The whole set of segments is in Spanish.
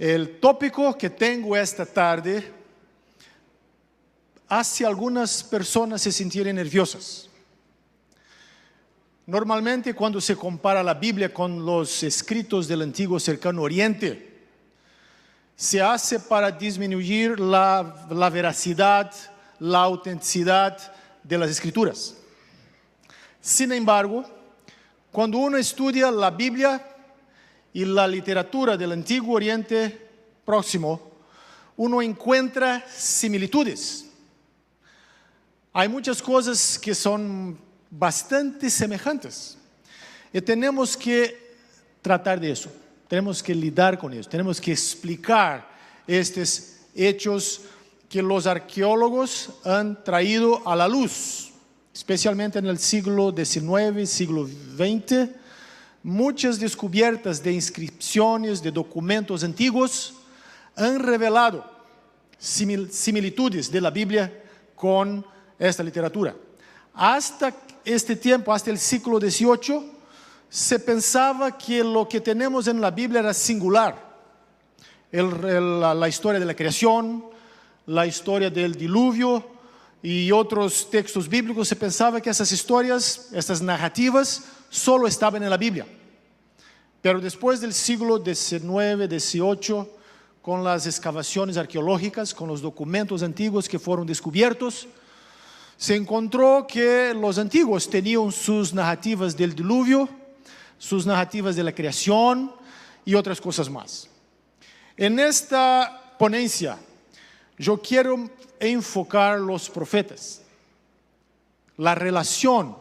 El tópico que tengo esta tarde hace a algunas personas se sentirem nerviosas. Normalmente cuando se compara la Biblia con los escritos del antiguo cercano oriente, se hace para disminuir la veracidad, la autenticidad de las escrituras. Sin embargo, cuando uno estudia la Biblia y la literatura del antiguo Oriente Próximo, uno encuentra similitudes. Hay muchas cosas que son bastante semejantes y tenemos que tratar de eso, tenemos que lidiar con eso, tenemos que explicar estos hechos que los arqueólogos han traído a la luz, especialmente en el siglo XIX, siglo XX. Muchas descubiertas de inscripciones, de documentos antiguos, han revelado similitudes de la Biblia con esta literatura. Hasta este tiempo, hasta el siglo XVIII, se pensaba que lo que tenemos en la Biblia era singular. La historia de la creación, la historia del diluvio y otros textos bíblicos, se pensaba que esas historias, estas narrativas, solo estaban en la Biblia. Pero después del siglo XIX, XVIII, con las excavaciones arqueológicas, con los documentos antiguos que fueron descubiertos, se encontró que los antiguos tenían sus narrativas del diluvio, sus narrativas de la creación y otras cosas más. En esta ponencia, yo quiero enfocar los profetas, la relación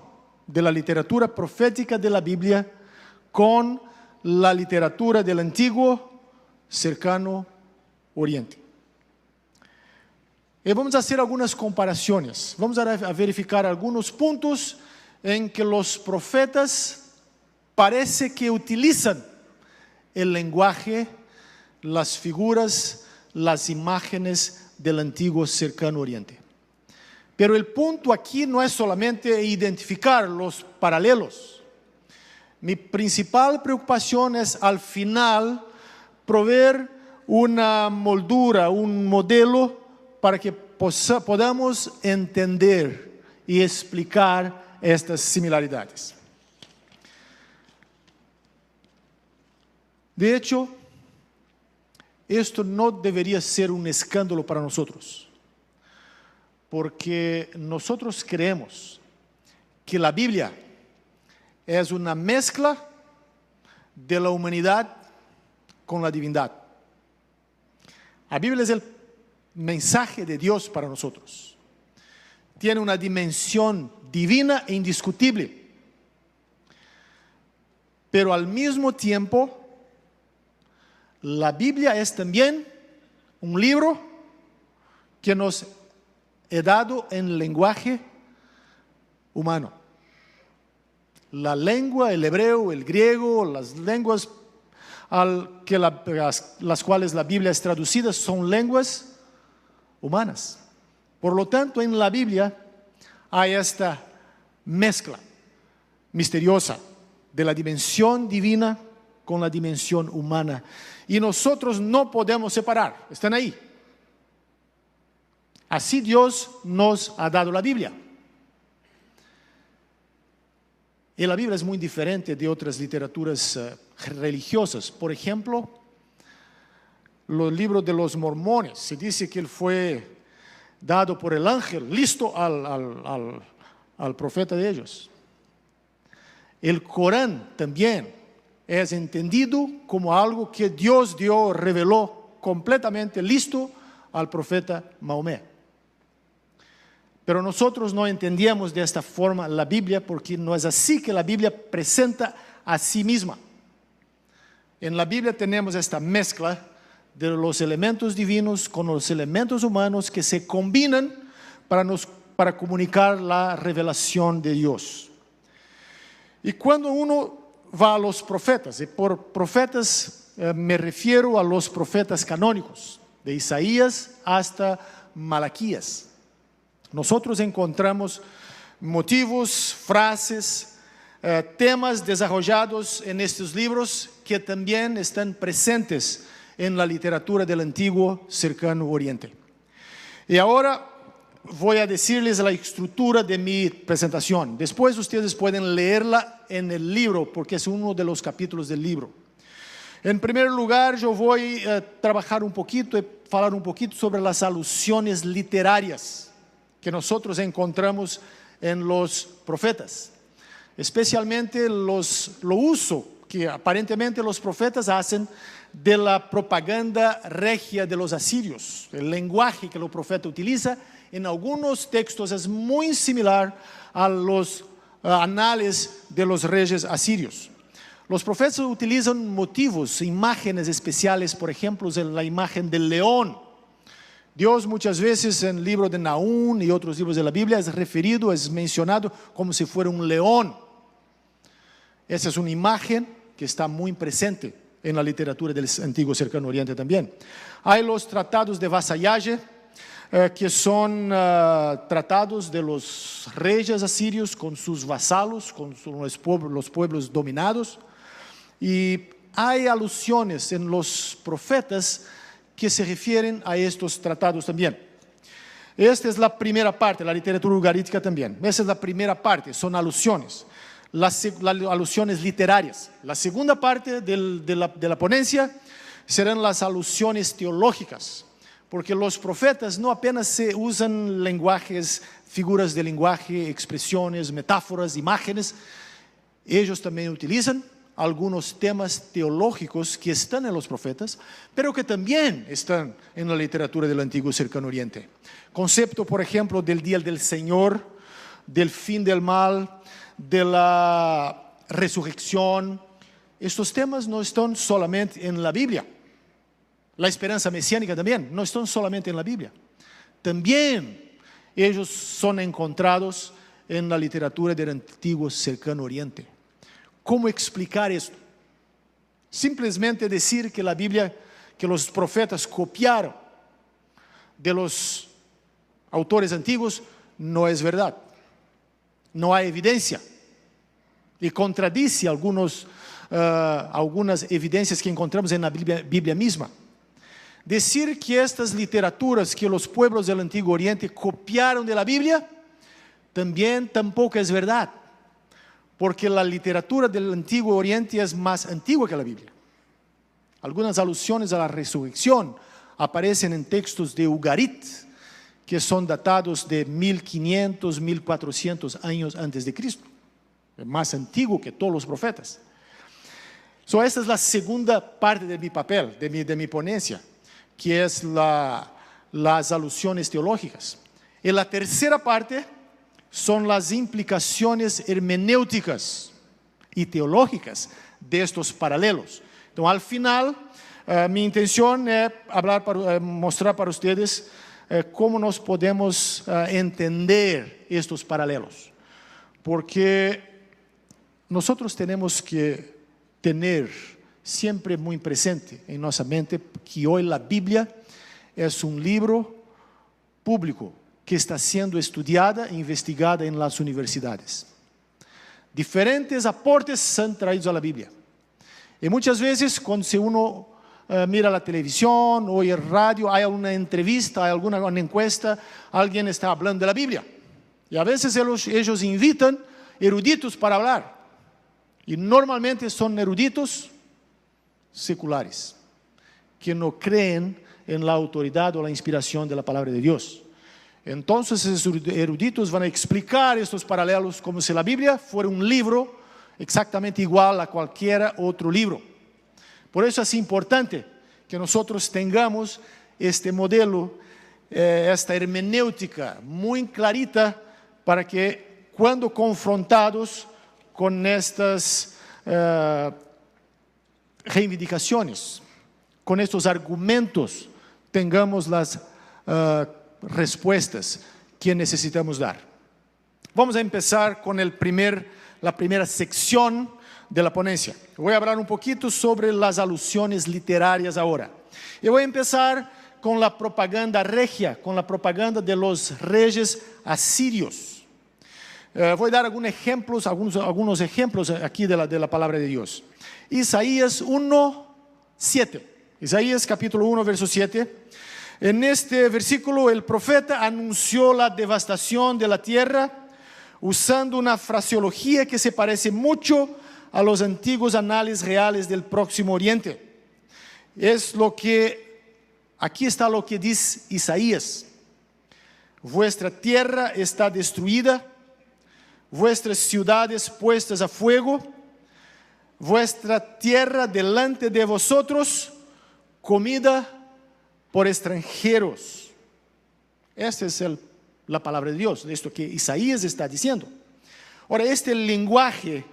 de la literatura profética de la Biblia con la literatura del antiguo cercano Oriente. Y vamos a hacer algunas comparaciones, vamos a verificar algunos puntos en que los profetas parece que utilizan el lenguaje, las figuras, las imágenes del antiguo cercano Oriente. Pero el punto aquí no es solamente identificar los paralelos. Mi principal preocupación es al final proveer una moldura, un modelo para que podamos entender y explicar estas similaridades. De hecho, esto no debería ser un escándalo para nosotros, porque nosotros creemos que la Biblia es una mezcla de la humanidad con la divinidad. La Biblia es el mensaje de Dios para nosotros. Tiene una dimensión divina e indiscutible, pero al mismo tiempo, la Biblia es también un libro que nos he dado en lenguaje humano. La lengua, el hebreo, el griego, las lenguas las cuales la Biblia es traducida son lenguas humanas. Por lo tanto, en la Biblia hay esta mezcla misteriosa de la dimensión divina con la dimensión humana. Y nosotros no podemos separar, están ahí. Así Dios nos ha dado la Biblia. Y la Biblia es muy diferente de otras literaturas religiosas. Por ejemplo, los libros de los mormones, se dice que él fue dado por el ángel, listo al profeta de ellos. El Corán también es entendido como algo que Dios reveló completamente listo al profeta Mahomet. Pero nosotros no entendíamos de esta forma la Biblia, porque no es así que la Biblia presenta a sí misma. En la Biblia tenemos esta mezcla de los elementos divinos con los elementos humanos que se combinan para comunicar la revelación de Dios. Y cuando uno va a los profetas, y por profetas me refiero a los profetas canónicos, de Isaías hasta Malaquías, nosotros encontramos motivos, frases, temas desarrollados en estos libros que también están presentes en la literatura del antiguo cercano oriente. Y ahora voy a decirles la estructura de mi presentación. Después ustedes pueden leerla en el libro, porque es uno de los capítulos del libro. En primer lugar, yo voy a trabajar un poquito y hablar un poquito sobre las alusiones literarias que nosotros encontramos en los profetas. Especialmente lo uso que aparentemente los profetas hacen de la propaganda regia de los asirios. El lenguaje que el profeta utiliza en algunos textos es muy similar a los anales de los reyes asirios. Los profetas utilizan motivos, imágenes especiales, por ejemplo, la imagen del león. Dios muchas veces en el libro de Nahum y otros libros de la Biblia es referido, es mencionado como si fuera un león. Esa es una imagen que está muy presente en la literatura del antiguo cercano oriente también. Hay los tratados de vasallaje, que son tratados de los reyes asirios con sus vasalos, con los pueblos dominados. Y hay alusiones en los profetas que se refieren a estos tratados también. Esta es la primera parte, la literatura ugarítica también. Esa es la primera parte, son alusiones. Las alusiones literarias. La segunda parte de la ponencia serán las alusiones teológicas, porque los profetas no apenas se usan lenguajes, figuras de lenguaje, expresiones, metáforas, imágenes. Ellos también utilizan algunos temas teológicos que están en los profetas, pero que también están en la literatura del antiguo cercano oriente. Concepto, por ejemplo, del día del Señor, del fin del mal, de la resurrección. Estos temas no están solamente en la Biblia. La esperanza mesiánica también no están solamente en la Biblia. También ellos son encontrados en la literatura del antiguo cercano oriente. ¿Cómo explicar esto? Simplemente decir que la Biblia, que los profetas copiaron de los autores antiguos, no es verdad. No hay evidencia y contradice algunas evidencias que encontramos en la Biblia misma. Decir que estas literaturas que los pueblos del Antiguo Oriente copiaron de la Biblia, también tampoco es verdad, porque la literatura del Antiguo Oriente es más antigua que la Biblia. Algunas alusiones a la resurrección aparecen en textos de Ugarit, que son datados de 1500, 1400 años antes de Cristo. Es más antiguo que todos los profetas. Esta es la segunda parte de mi papel, de mi ponencia, que es las alusiones teológicas. Y la tercera parte son las implicaciones hermenéuticas y teológicas de estos paralelos. Entonces, al final, mi intención es mostrar para ustedes cómo nos podemos entender estos paralelos. Porque nosotros tenemos que tener siempre muy presente en nuestra mente que hoy la Biblia es un libro público que está siendo estudiada e investigada en las universidades. Diferentes aportes son traídos a la Biblia. Y muchas veces cuando uno mira la televisión, oye el radio, hay alguna entrevista, hay alguna encuesta, alguien está hablando de la Biblia. Y a veces ellos invitan eruditos para hablar. Y normalmente son eruditos seculares, que no creen en la autoridad o la inspiración de la palabra de Dios. Entonces esos eruditos van a explicar estos paralelos como si la Biblia fuera un libro exactamente igual a cualquier otro libro. Por eso es importante que nosotros tengamos este modelo, esta hermenéutica muy clarita, para que cuando confrontados con estas reivindicaciones, con estos argumentos, tengamos las respuestas que necesitamos dar. Vamos a empezar con la primera sección de la ponencia. Voy a hablar un poquito sobre las alusiones literarias ahora. Y voy a empezar con la propaganda regia, con la propaganda de los reyes asirios. Voy a dar algunos ejemplos aquí de la palabra de Dios. Isaías 1:7. Isaías capítulo 1, verso 7. En este versículo el profeta anunció la devastación de la tierra usando una fraseología que se parece mucho a los antiguos anales reales del Próximo Oriente. Aquí está lo que dice Isaías: vuestra tierra está destruida, vuestras ciudades puestas a fuego, vuestra tierra delante de vosotros, comida por extranjeros. Esta es la palabra de Dios, de esto que Isaías está diciendo. Ahora, este lenguaje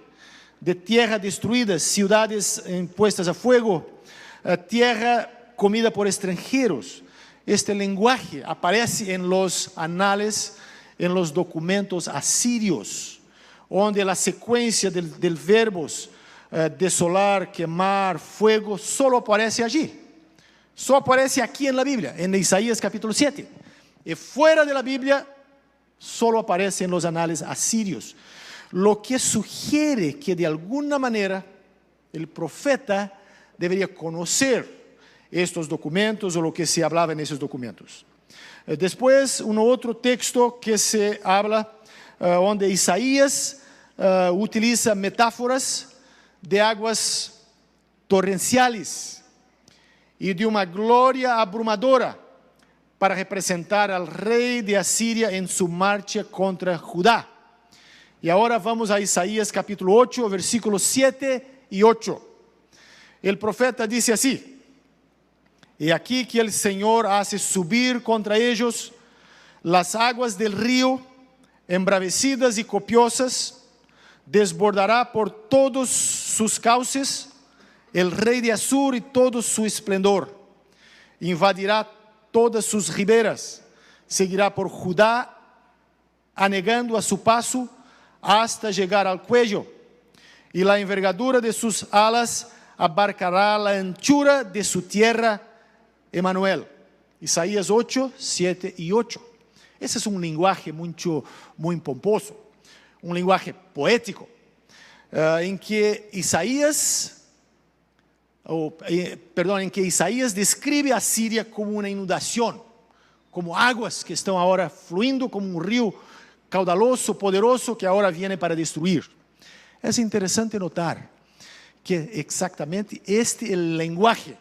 de tierra destruida, ciudades puestas a fuego, tierra comida por extranjeros, este lenguaje aparece en los anales, en los documentos asirios, donde la secuencia del verbos desolar, quemar, fuego, solo aparece allí. Solo aparece aquí en la Biblia, en Isaías capítulo 7. Y fuera de la Biblia, solo aparece en los anales asirios. Lo que sugiere que de alguna manera el profeta debería conocer estos documentos o lo que se hablaba en esos documentos. Después, otro texto que se habla, donde Isaías utiliza metáforas de aguas torrenciales y de una gloria abrumadora para representar al rey de Asiria en su marcha contra Judá. Y ahora vamos a Isaías capítulo 8, versículos 7 y 8. El profeta dice así: y aquí que el Señor hace subir contra ellos las aguas del río, embravecidas y copiosas, desbordará por todos sus cauces el rey de Asur y todo su esplendor, invadirá todas sus riberas, seguirá por Judá, anegando a su paso hasta llegar al cuello, y la envergadura de sus alas abarcará la anchura de su tierra. Emanuel. Isaías 8, 7 y 8. Ese es un lenguaje muy pomposo, un lenguaje poético, en que Isaías describe a Siria como una inundación, como aguas que están ahora fluyendo como un río caudaloso, poderoso, que ahora viene para destruir. Es interesante notar que exactamente este es el lenguaje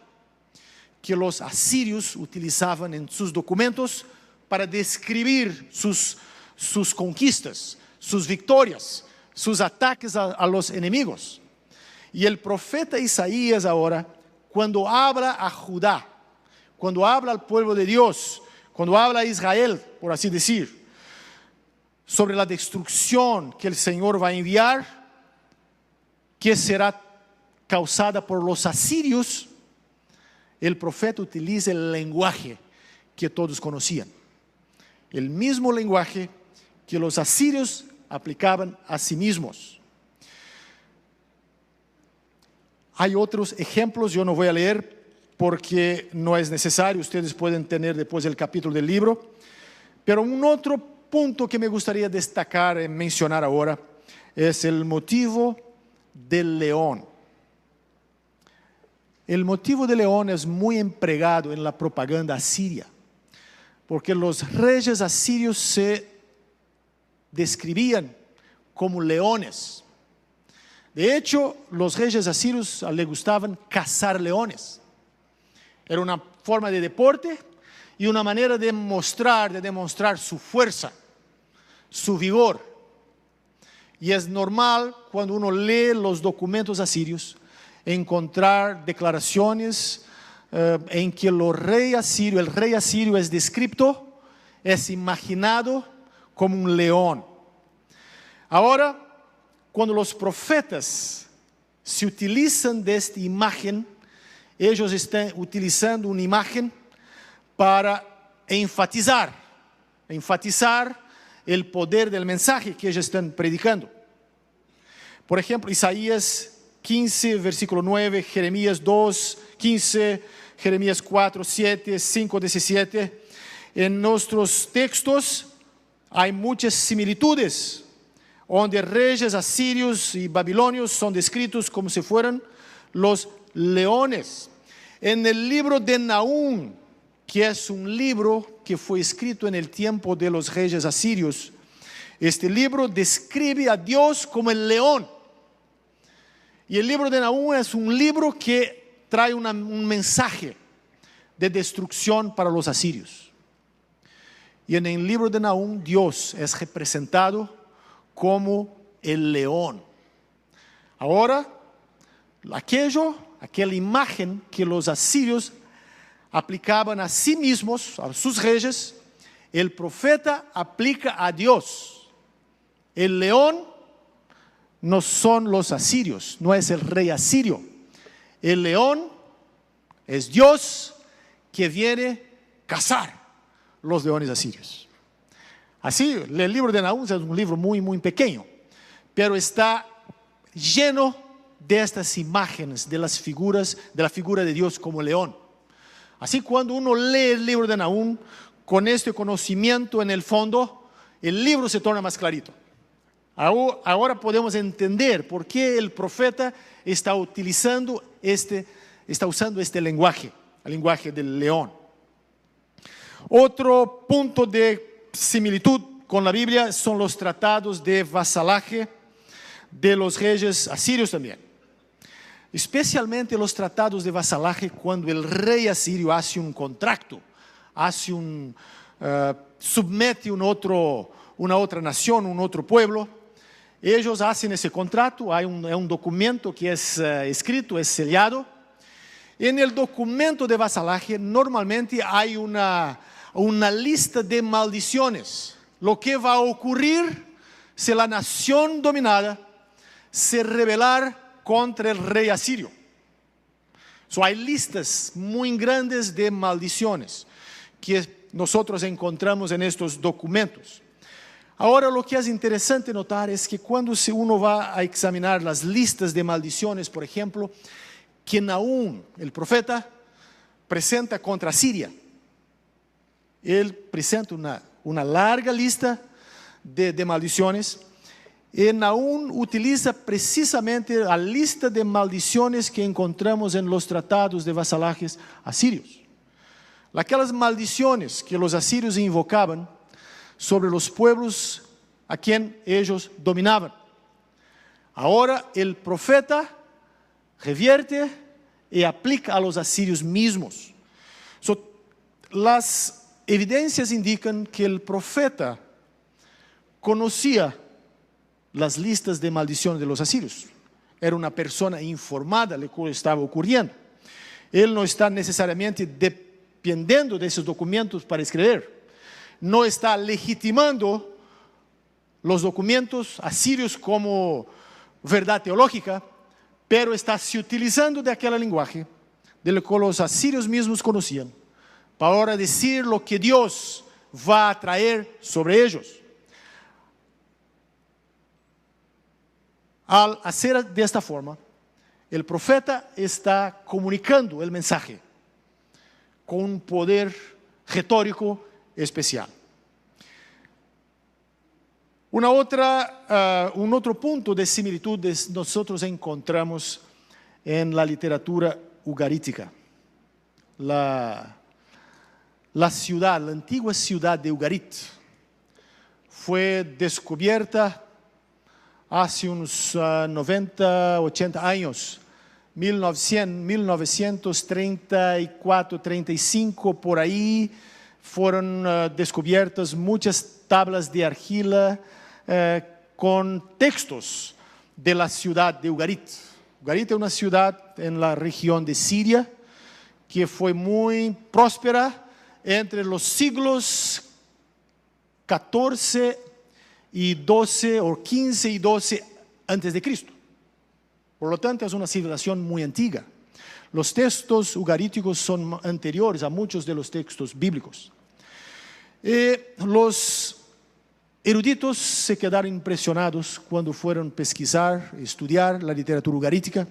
que los asirios utilizaban en sus documentos para describir sus conquistas, sus victorias, sus ataques a los enemigos. Y el profeta Isaías ahora, cuando habla a Judá, cuando habla al pueblo de Dios, cuando habla a Israel, por así decir, sobre la destrucción que el Señor va a enviar, que será causada por los asirios, el profeta utiliza el lenguaje que todos conocían, el mismo lenguaje que los asirios aplicaban a sí mismos. Hay otros ejemplos, yo no voy a leer porque no es necesario, ustedes pueden tener después el capítulo del libro, pero un otro punto que me gustaría destacar y mencionar ahora es el motivo del león. El motivo del león es muy empleado en la propaganda asiria, porque los reyes asirios se describían como leones. De hecho, los reyes asirios les gustaban cazar leones. Era una forma de deporte y una manera de demostrar su fuerza, su vigor. Y es normal cuando uno lee los documentos asirios encontrar declaraciones en que el rey asirio es descrito, es imaginado como un león. Ahora, cuando los profetas se utilizan de esta imagen, ellos están utilizando una imagen para enfatizar el poder del mensaje que ellos están predicando. Por ejemplo, Isaías 15, versículo 9, Jeremías 2, 15, Jeremías 4, 7, 5, 17. En nuestros textos hay muchas similitudes, donde reyes asirios y babilonios son descritos como si fueran los leones. En el libro de Nahum, que es un libro que fue escrito en el tiempo de los reyes asirios, este libro describe a Dios como el león. Y el libro de Nahum es un libro que trae un mensaje de destrucción para los asirios. Y en el libro de Nahum, Dios es representado como el león. Ahora, aquella imagen que los asirios aplicaban a sí mismos, a sus reyes, el profeta aplica a Dios. El león no son los asirios, no es el rey asirio. El león es Dios que viene a cazar los leones asirios. Así, el libro de Nahum es un libro muy, muy pequeño, pero está lleno de estas imágenes, de las figuras, de la figura de Dios como león. Así, cuando uno lee el libro de Nahum, con este conocimiento en el fondo, el libro se torna más clarito. Ahora podemos entender por qué el profeta está usando este lenguaje, el lenguaje del león. Otro punto de similitud con la Biblia son los tratados de vasalaje de los reyes asirios también. Especialmente los tratados de vasalaje cuando el rey asirio hace un contrato, somete una otra nación, un otro pueblo. Ellos hacen ese contrato, hay un documento que es escrito, es sellado. En el documento de vasalaje normalmente hay una lista de maldiciones. Lo que va a ocurrir si la nación dominada se rebelar contra el rey asirio. Hay listas muy grandes de maldiciones que nosotros encontramos en estos documentos. Ahora, lo que es interesante notar es que cuando uno va a examinar las listas de maldiciones, por ejemplo, que Nahum, el profeta, presenta contra Siria. Él presenta una larga lista de maldiciones. Y Nahum utiliza precisamente la lista de maldiciones que encontramos en los tratados de vasalajes asirios. Aquellas maldiciones que los asirios invocaban sobre los pueblos a quien ellos dominaban. Ahora el profeta revierte y aplica a los asirios mismos. Las evidencias indican que el profeta conocía las listas de maldición de los asirios. Era una persona informada de lo que estaba ocurriendo. Él no está necesariamente dependiendo de esos documentos para escribir. No está legitimando los documentos asirios como verdad teológica, pero está se utilizando de aquel lenguaje de lo que los asirios mismos conocían para ahora decir lo que Dios va a traer sobre ellos. Al hacer de esta forma, el profeta está comunicando el mensaje con un poder retórico especial. Un otro punto de similitud nosotros encontramos en la literatura ugarítica. La antigua ciudad de Ugarit fue descubierta hace unos 90, 80 años, 1934, 35, por ahí fueron descubiertas muchas tablas de argila con textos de la ciudad de Ugarit. Ugarit es una ciudad en la región de Siria que fue muy próspera entre los siglos 14 y 12 o 15 y 12 antes de Cristo. Por lo tanto, es una civilización muy antigua. Los textos ugaríticos son anteriores a muchos de los textos bíblicos. Los eruditos se quedaron impresionados cuando fueron a pesquisar, estudiar la literatura ugarítica,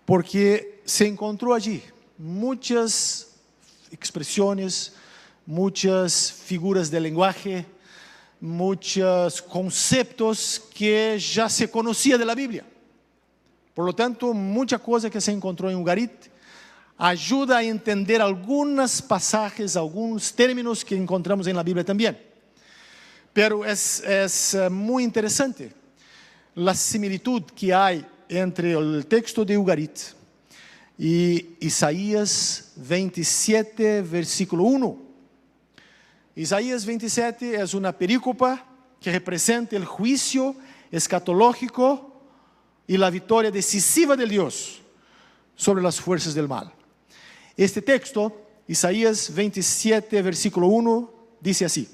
porque se encontró allí muchas expresiones, muchas figuras de lenguaje, muchos conceptos que ya se conocía de la Biblia. Por lo tanto, mucha cosa que se encontró en Ugarit ayuda a entender algunos pasajes, algunos términos que encontramos en la Biblia también. Pero es muy interesante la similitud que hay entre el texto de Ugarit y Isaías 27, versículo 1. Isaías 27 es una perícopa que representa el juicio escatológico y la victoria decisiva de Dios sobre las fuerzas del mal. Este texto, Isaías 27, versículo 1, dice así: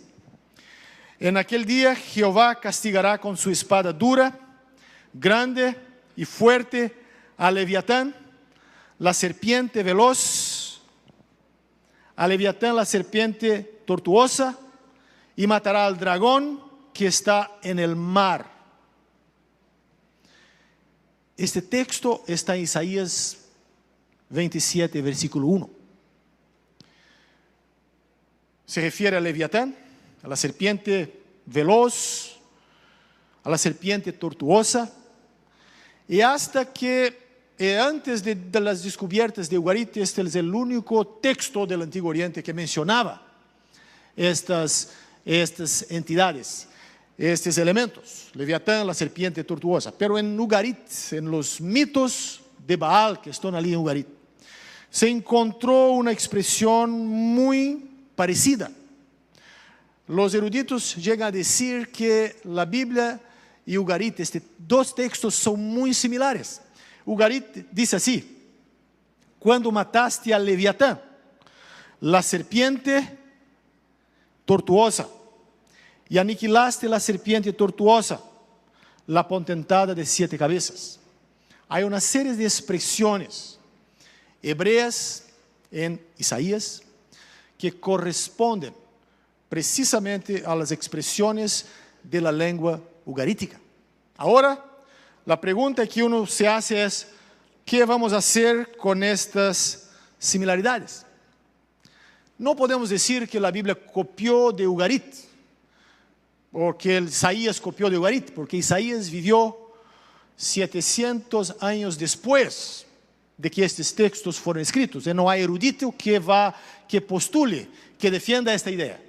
en aquel día Jehová castigará con su espada dura, grande y fuerte a Leviatán, la serpiente veloz, a Leviatán la serpiente tortuosa, y matará al dragón que está en el mar. Este texto está en Isaías 27, versículo 1. Se refiere a Leviatán, a la serpiente veloz, a la serpiente tortuosa, y hasta que antes de las descubiertas de Ugarit, este es el único texto del Antiguo Oriente que mencionaba estas entidades, estos elementos, Leviatán, la serpiente tortuosa. Pero en Ugarit, en los mitos de Baal que están allí en Ugarit, se encontró una expresión muy parecida. Los eruditos llegan a decir que la Biblia y Ugarit, dos textos son muy similares. Ugarit dice así: cuando mataste a Leviatán, la serpiente tortuosa, y aniquilaste la serpiente tortuosa, la potentada de 7 cabezas. Hay una serie de expresiones hebreas en Isaías que corresponden precisamente a las expresiones de la lengua ugarítica. Ahora, la pregunta que uno se hace es: ¿qué vamos a hacer con estas similaridades? No podemos decir que la Biblia copió de Ugarit, o que Isaías copió de Ugarit, porque Isaías vivió 700 años después de que estos textos fueron escritos. Y no hay erudito que postule, que defienda esta idea.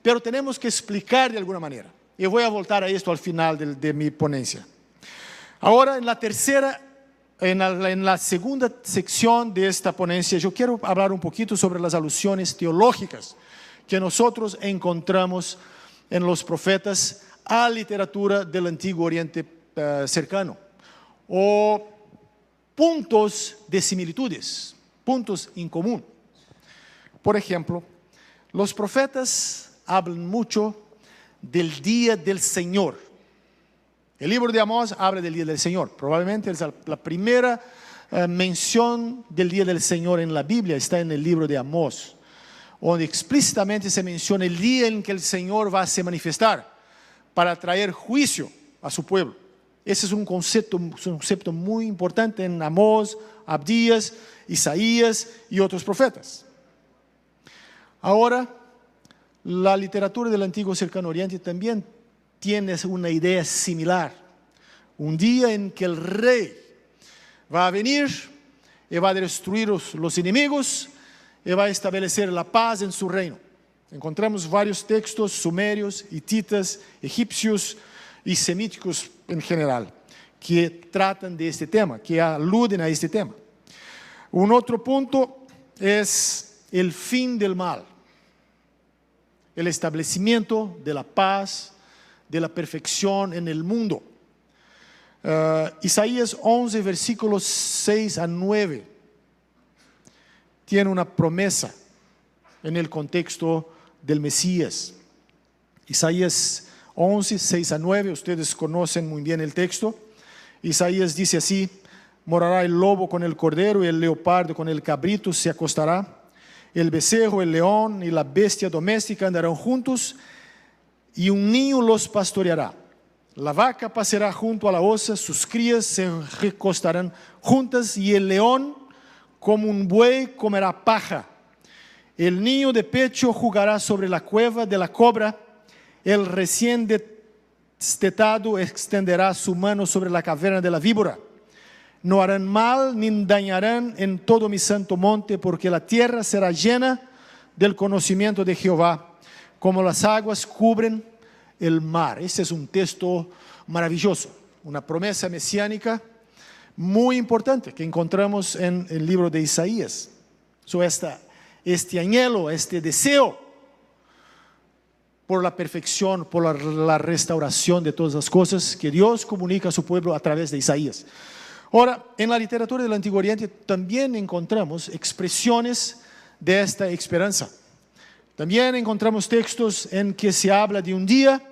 Pero tenemos que explicar de alguna manera. Y voy a voltar a esto al final de mi ponencia. Ahora, en la segunda sección de esta ponencia, yo quiero hablar un poquito sobre las alusiones teológicas que nosotros encontramos en los profetas a la literatura del Antiguo Oriente cercano, o puntos de similitudes, puntos en común. Por ejemplo, los profetas hablan mucho del día del Señor. El libro de Amós habla del día del Señor. Probablemente es la primera mención del día del Señor en la Biblia está en el libro de Amós, donde explícitamente se menciona el día en que el Señor va a se manifestar para traer juicio a su pueblo. Ese es un concepto muy importante en Amós, Abdías, Isaías y otros profetas. Ahora, la literatura del Antiguo Cercano Oriente también tiene una idea similar. Un día en que el rey va a venir y va a destruir los enemigos y va a establecer la paz en su reino. Encontramos varios textos sumerios, hititas, egipcios y semíticos en general que tratan de este tema, que aluden a este tema. Un otro punto es el fin del mal, el establecimiento de la paz, de la perfección en el mundo. Isaías 11, versículos 6 a 9, tiene una promesa en el contexto del Mesías. Isaías 11, 6 a 9, ustedes conocen muy bien el texto. Isaías dice así: morará el lobo con el cordero y el leopardo con el cabrito se acostará. El becerro, el león y la bestia doméstica andarán juntos, y un niño los pastoreará. La vaca pasará junto a la osa, sus crías se recostarán juntas, y el león como un buey comerá paja. El niño de pecho jugará sobre la cueva de la cobra, el recién destetado extenderá su mano sobre la caverna de la víbora. No harán mal ni dañarán en todo mi santo monte, porque la tierra será llena del conocimiento de Jehová, como las aguas cubren el mar. Este es un texto maravilloso, una promesa mesiánica muy importante que encontramos en el libro de Isaías. Este anhelo, este deseo por la perfección, por la restauración de todas las cosas que Dios comunica a su pueblo a través de Isaías. Ahora, en la literatura del Antiguo Oriente también encontramos expresiones de esta esperanza. También encontramos textos en que se habla de un día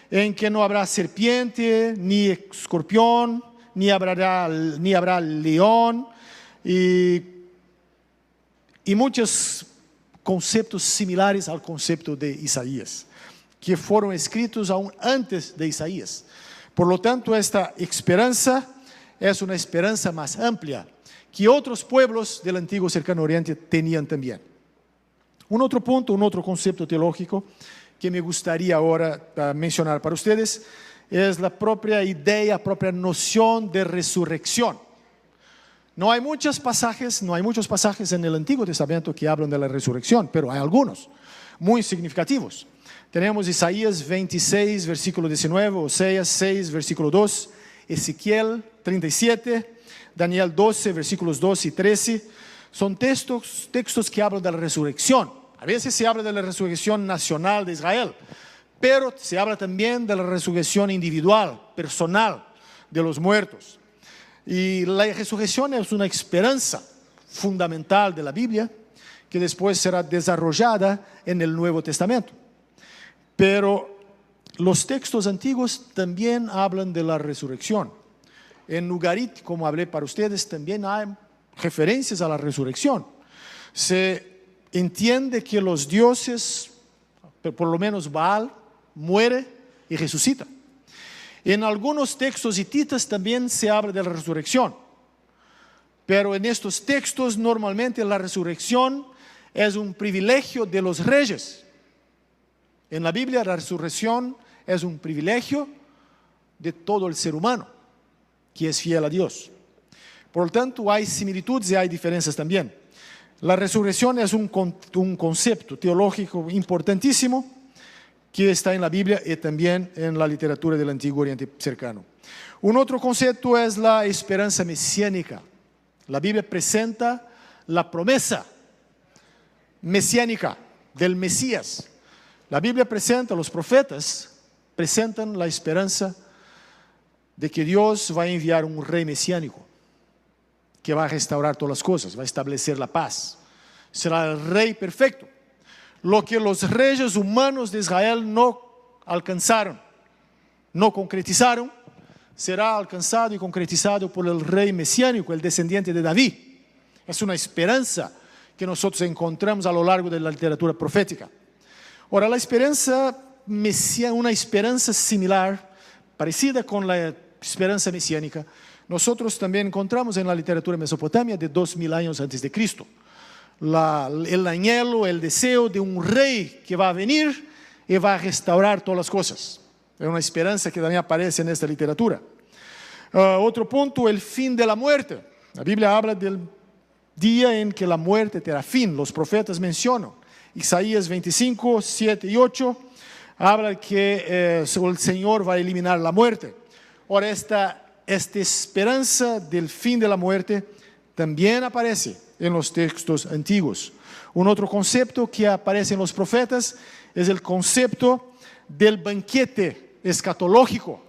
en que no habrá serpiente, ni escorpión, ni habrá león, y muchos conceptos similares al concepto de Isaías, que fueron escritos aún antes de Isaías. Por lo tanto, esta esperanza es una esperanza más amplia que otros pueblos del antiguo cercano oriente tenían también. Un otro punto, un otro concepto teológico que me gustaría ahora mencionar para ustedes es la propia idea, propia noción de resurrección. No hay muchos pasajes en el Antiguo Testamento que hablan de la resurrección, pero hay algunos muy significativos. Tenemos Isaías 26, versículo 19, Oseas 6, versículo 2, Ezequiel 37, Daniel 12, versículos 2 y 13. Son textos que hablan de la resurrección. A veces se habla de la resurrección nacional de Israel, pero se habla también de la resurrección individual, personal, de los muertos. Y la resurrección es una esperanza fundamental de la Biblia que después será desarrollada en el Nuevo Testamento. Pero los textos antiguos también hablan de la resurrección. En Ugarit, como hablé para ustedes, también hay referencias a la resurrección. Se entiende que los dioses, por lo menos Baal, muere y resucita. En algunos textos hititas también se habla de la resurrección, pero en estos textos normalmente la resurrección es un privilegio de los reyes. En la Biblia la resurrección es un privilegio de todo el ser humano que es fiel a Dios. Por lo tanto, hay similitudes y hay diferencias también. La resurrección es un concepto teológico importantísimo que está en la Biblia y también en la literatura del Antiguo Oriente cercano. Un otro concepto es la esperanza mesiánica. La Biblia presenta la promesa mesiánica del Mesías. La Biblia presenta, los profetas presentan la esperanza de que Dios va a enviar un rey mesiánico que va a restaurar todas las cosas, va a establecer la paz. Será el rey perfecto. Lo que los reyes humanos de Israel no alcanzaron, no concretizaron, será alcanzado y concretizado por el rey mesiánico, el descendiente de David. Es una esperanza que nosotros encontramos a lo largo de la literatura profética. Ahora, la esperanza mesiánica, una esperanza similar, parecida con la esperanza mesiánica, nosotros también encontramos en la literatura mesopotamia de 2000 años antes de Cristo. El anhelo, el deseo de un rey que va a venir y va a restaurar todas las cosas. Es una esperanza que también aparece en esta literatura. Otro punto, el fin de la muerte. La Biblia habla del día en que la muerte tendrá fin. Los profetas mencionan. Isaías 25, 7 y 8 habla que el Señor va a eliminar la muerte. Ahora, esta esperanza del fin de la muerte también aparece en los textos antiguos. Un otro concepto que aparece en los profetas es el concepto del banquete escatológico.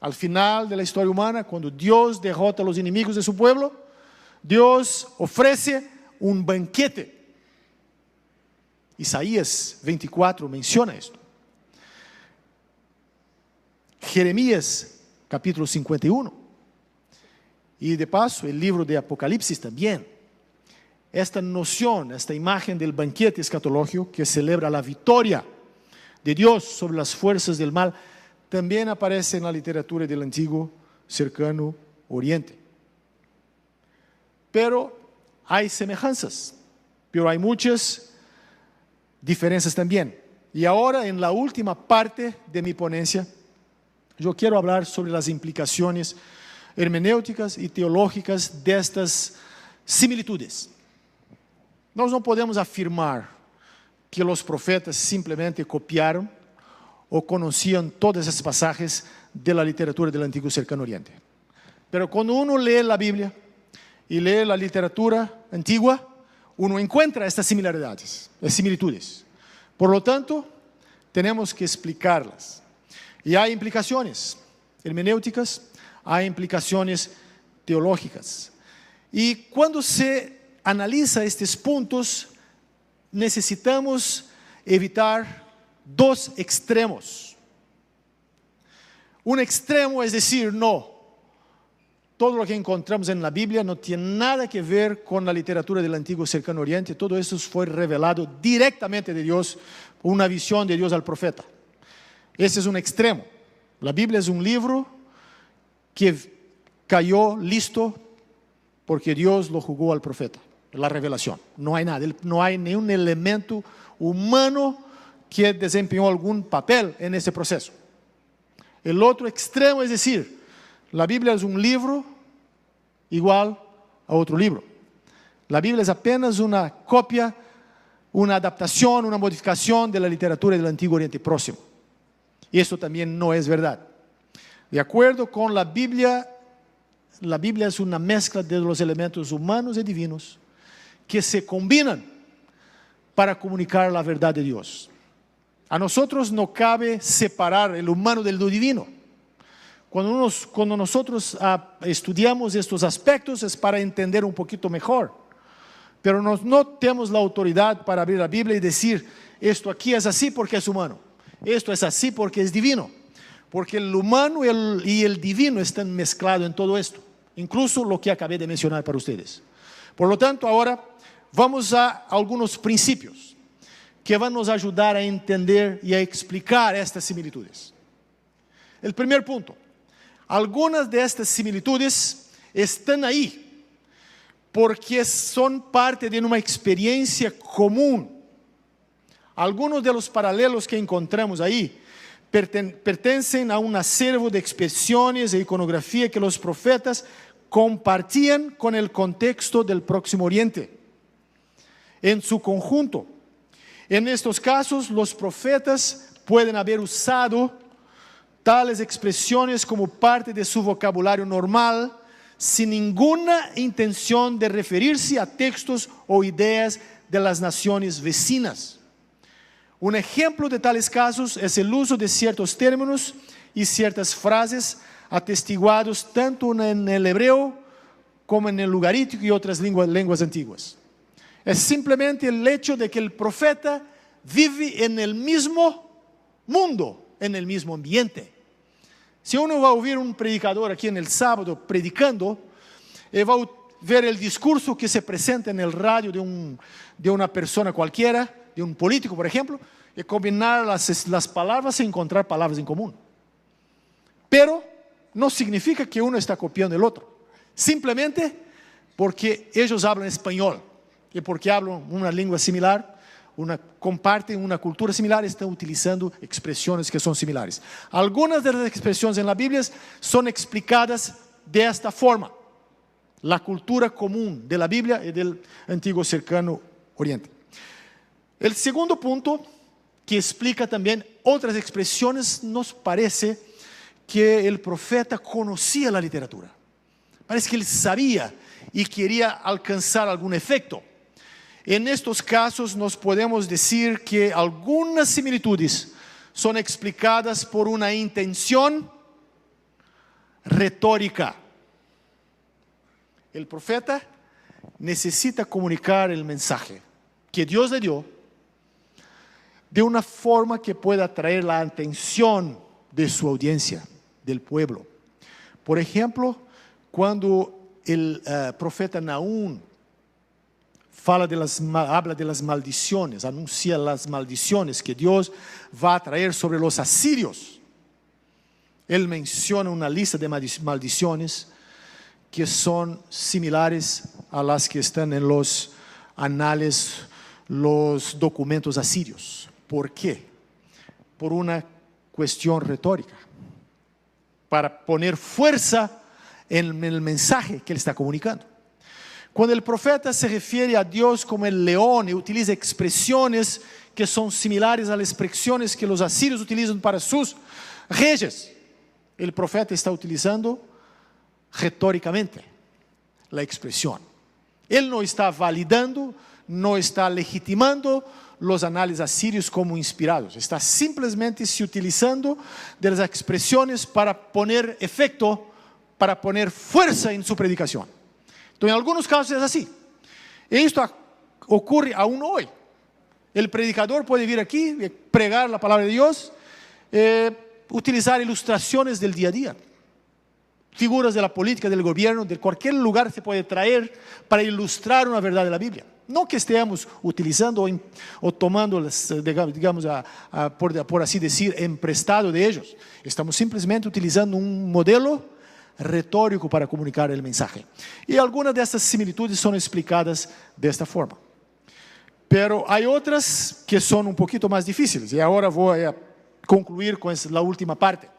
Al final de la historia humana, cuando Dios derrota a los enemigos de su pueblo, Dios ofrece un banquete. Isaías 24 menciona esto. Jeremías capítulo 51. Y de paso, el libro de Apocalipsis también. Esta noción, esta imagen del banquete escatológico que celebra la victoria de Dios sobre las fuerzas del mal, también aparece en la literatura del antiguo cercano Oriente. Pero hay semejanzas, pero hay muchas diferencias también. Y ahora, en la última parte de mi ponencia, yo quiero hablar sobre las implicaciones hermenêuticas e teológicas destas similitudes. Nós não podemos afirmar que os profetas simplesmente copiaram ou conheciam todas as passagens da literatura do Antigo Cercano Oriente. Pero quando uno lê a Bíblia e lê a literatura antigua, uno encuentra estas similaridades, similitudes. Por lo tanto, temos que explicarlas. E há implicações hermenêuticas, há implicações teológicas. E quando se analisa estes pontos, necessitamos evitar dos extremos. Um extremo é dizer, não, todo o que encontramos na Bíblia não tem nada que ver com a literatura do Antigo Cercano Oriente, todo isso foi revelado diretamente de Deus, uma visão de Deus ao profeta. Esse é um extremo. A Bíblia é um livro que caiu listo porque Deus lo jugou ao profeta, a revelação. Não há nada, não há nenhum elemento humano que desempenhou algum papel nesse processo. O outro extremo é dizer, a Bíblia é um livro igual a outro livro. A Bíblia é apenas uma cópia, uma adaptação, uma modificação da literatura do Antigo Oriente Próximo. Isso também não é verdade. De acordo com a Bíblia é uma mescla de los elementos humanos e divinos que se combinam para comunicar a verdade de Deus. A nós não cabe separar o humano do divino. Quando nós estudamos estes aspectos é para entender um pouquinho melhor. Pero nós não temos a autoridade para abrir a Bíblia e dizer, isto aqui é assim porque é humano, isto é assim porque é divino. Porque o humano e o divino estão mesclados em todo esto, incluso o que acabei de mencionar para vocês. Por lo tanto, agora vamos a alguns princípios que vão nos ajudar a entender e a explicar estas similitudes. O primeiro ponto, algumas destas similitudes estão aí porque são parte de uma experiência comum. Alguns dos paralelos que encontramos aí pertencem a um acervo de expressões e iconografia que os profetas compartían com o contexto del Próximo Oriente, en su conjunto. En estos casos, los profetas pueden haber usado tales expresiones como parte de su vocabulario normal, sin ninguna intención de referirse a textos o ideas de las naciones vecinas. Un ejemplo de tales casos es el uso de ciertos términos y ciertas frases atestiguados tanto en el hebreo como en el ugarítico y otras lenguas antiguas. Es simplemente el hecho de que el profeta vive en el mismo mundo, en el mismo ambiente. Si uno va a oír un predicador aquí en el sábado predicando, va a ver el discurso que se presenta en el radio de una persona cualquiera, de un político, por ejemplo, y combinar las palabras y encontrar palabras en común. Pero no significa que uno está copiando el otro. Simplemente porque ellos hablan español y porque hablan una lengua similar, comparten una cultura similar, están utilizando expresiones que son similares. Algunas de las expresiones en la Biblia son explicadas de esta forma. La cultura común de la Biblia y del Antiguo Cercano Oriente. El segundo punto, que explica también otras expresiones, nos parece que el profeta conocía la literatura. Parece que él sabía y quería alcanzar algún efecto. En estos casos nos podemos decir que algunas similitudes son explicadas por una intención retórica. El profeta necesita comunicar el mensaje que Dios le dio de una forma que pueda atraer la atención de su audiencia, del pueblo. Por ejemplo, cuando el profeta Nahum habla de las maldiciones, anuncia las maldiciones que Dios va a traer sobre los asirios. Él menciona una lista de maldiciones que son similares a las que están en los anales, los documentos asirios. ¿Por qué? Por una cuestión retórica. Para poner fuerza en el mensaje que él está comunicando. Cuando el profeta se refiere a Dios como el león y utiliza expresiones que son similares a las expresiones que los asirios utilizan para sus reyes, el profeta está utilizando retóricamente la expresión. Él no está validando, no está legitimando los análisis asirios como inspirados. Está simplemente se utilizando de las expresiones para poner efecto, para poner fuerza en su predicación. Entonces, en algunos casos es así. Esto ocurre aún hoy. El predicador puede vir aquí, pregar la palabra de Dios, utilizar ilustraciones del día a día. Figuras de la política, del gobierno, de cualquier lugar se puede traer para ilustrar una verdad de la Biblia. No que estemos utilizando o tomando, digamos, por así decir, emprestado de ellos. Estamos simplemente utilizando un modelo retórico para comunicar el mensaje. Y algunas de estas similitudes son explicadas de esta forma. Pero hay otras que son un poquito más difíciles. Y ahora voy a concluir con la última parte.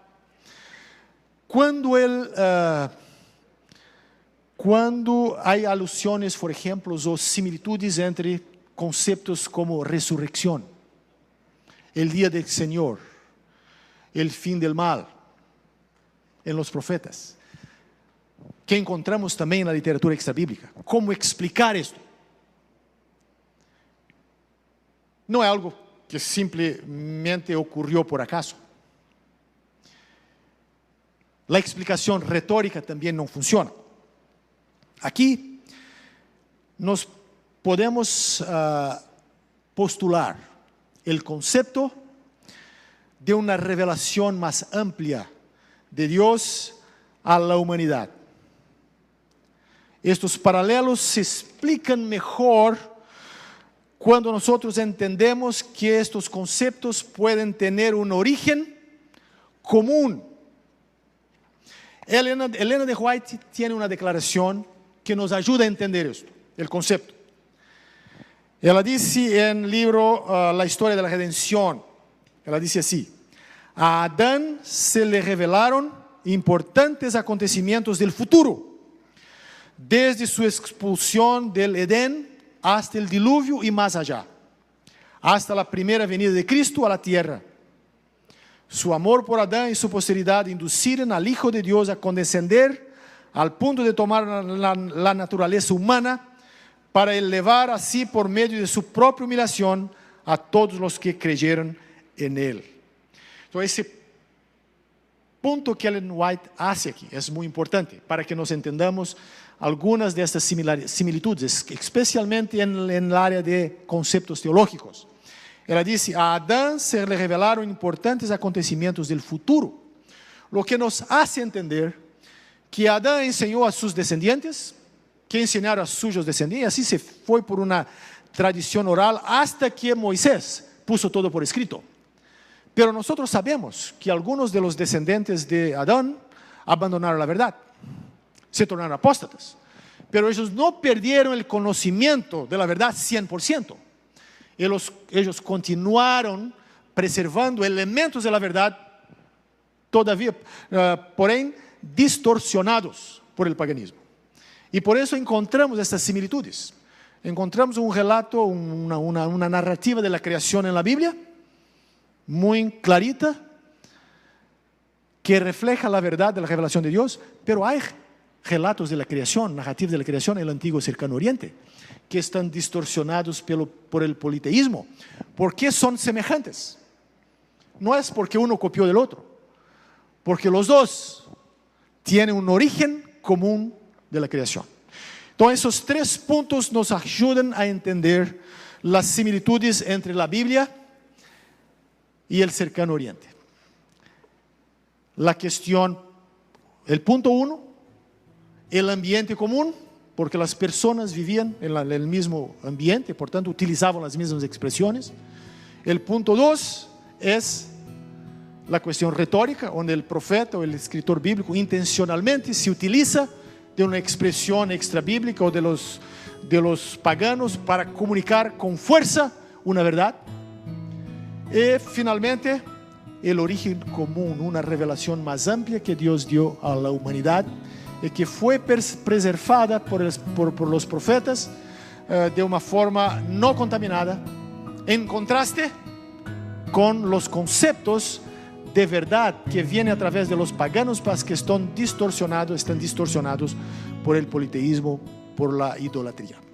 Cuando hay alusiones, por ejemplo, o similitudes entre conceptos como resurrección, el día del Señor, el fin del mal, en los profetas, que encontramos también en la literatura extrabíblica. ¿Cómo explicar esto? No es algo que simplemente ocurrió por acaso. La explicación retórica también no funciona. Aquí nos podemos postular el concepto de una revelación más amplia de Dios a la humanidad. Estos paralelos se explican mejor cuando nosotros entendemos que estos conceptos pueden tener un origen común. Elena de White tiene una declaración que nos ayuda a entender esto, el concepto. Ella dice en el libro La historia de la redención, ella dice así: a Adán se le revelaron importantes acontecimientos del futuro, desde su expulsión del Edén hasta el diluvio y más allá, hasta la primera venida de Cristo a la tierra. Su amor por Adán y su posteridad inducirán al Hijo de Dios a condescender al punto de tomar la naturaleza humana para elevar así por medio de su propia humillación a todos los que creyeron en Él. Entonces, ese punto que Ellen White hace aquí es muy importante para que nos entendamos algunas de estas similitudes, especialmente en el área de conceptos teológicos. Ela dice: a Adán se le revelaron importantes acontecimientos del futuro, lo que nos hace entender que Adán enseñó a sus descendientes, que enseñaron a sus descendientes, y así se fue por una tradición oral hasta que Moisés puso todo por escrito. Pero nosotros sabemos que algunos de los descendientes de Adán abandonaron la verdad, se tornaron apóstatas, pero ellos no perdieron el conocimiento de la verdad 100%. Ellos continuaron preservando elementos de la verdad, todavía, porém, distorsionados por el paganismo. Y por eso encontramos estas similitudes. Encontramos un relato, una narrativa de la creación en la Biblia, muy clarita, que refleja la verdad de la revelación de Dios, pero hay relatos de la creación, narrativas de la creación en el antiguo cercano oriente, que están distorsionados por el politeísmo. ¿Por qué son semejantes? No es porque uno copió del otro, porque los dos tienen un origen común de la creación. Entonces, esos tres puntos nos ayudan a entender las similitudes entre la Biblia y el cercano oriente. La cuestión, el punto 1, el ambiente común, porque las personas vivían en el mismo ambiente, por tanto utilizaban las mismas expresiones. El punto 2 es la cuestión retórica, donde el profeta o el escritor bíblico intencionalmente se utiliza de una expresión extrabíblica o de los paganos para comunicar con fuerza una verdad. Y finalmente, el origen común, una revelación más amplia que Dios dio a la humanidad, y que fue preservada por los profetas de una forma no contaminada, en contraste con los conceptos de verdad que vienen a través de los paganos, mas que están distorsionados por el politeísmo, por la idolatría.